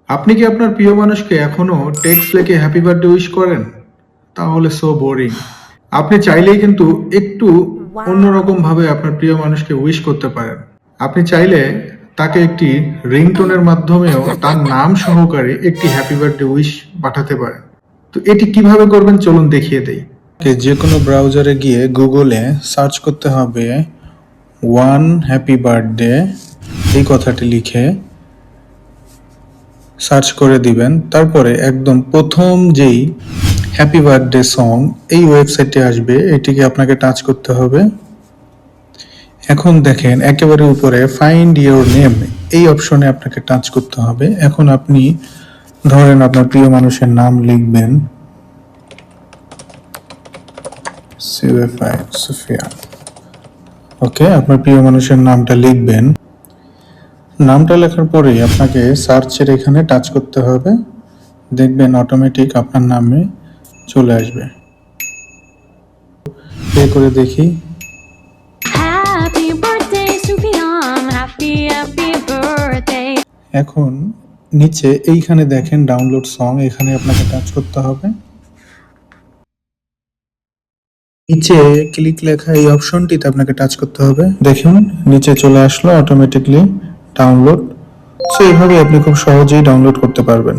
আপনি কি আপনার প্রিয় মানুষকে এখনো টেক্সট লিখে হ্যাপি বার্থডে উইশ করেন? তাহলে সো বোরিং। আপনি চাইলেই কিন্তু একটু অন্যরকম ভাবে আপনার প্রিয় মানুষকে উইশ করতে পারেন। আপনি চাইলে তাকে একটি রিংটোনের মাধ্যমেও তার নাম সহকারে একটি হ্যাপি বার্থডে উইশ পাঠাতে পারেন। তো এটি কিভাবে করবেন চলুন দেখিয়ে দেই। যে কোনো ব্রাউজারে গিয়ে গুগলে সার্চ করতে হবে ওয়ান হ্যাপি বার্থডে এই কথাটি লিখে সার্চ করে দিবেন। তারপরে একদম প্রথম যেই হ্যাপি বার্থডে সং এই ওয়েবসাইটে আসবে, এটিকে আপনাকে টাচ করতে হবে। এখন দেখেন একেবারে উপরে ফাইন্ড ইওর নেম এই অপশনে আপনাকে টাচ করতে হবে। এখন আপনি ধরেন আপনার প্রিয় মানুষের নাম লিখবেন সুফিয়া। ওকে, আপনার প্রিয় মানুষের নামটা লিখবেন। নামটা লেখার পরে আপনাকে সার্চের এখানে টাচ করতে হবে। দেখবেন অটোমেটিক আপনার নামে চলে আসবে। প্লে করে দেখি। Happy birthday, Sufyan. Happy birthday. এখন নিচে এইখানে দেখেন ডাউনলোড সং, এখানে আপনাকে টাচ করতে হবে। নিচে ক্লিক লেখা এই অপশনটিতে আপনাকে টাচ করতে হবে। দেখুন নিচে চলে আসলো অটোমেটিকলি ডাউনলোড। সো এইভাবে আপনি খুব সহজেই ডাউনলোড করতে পারবেন।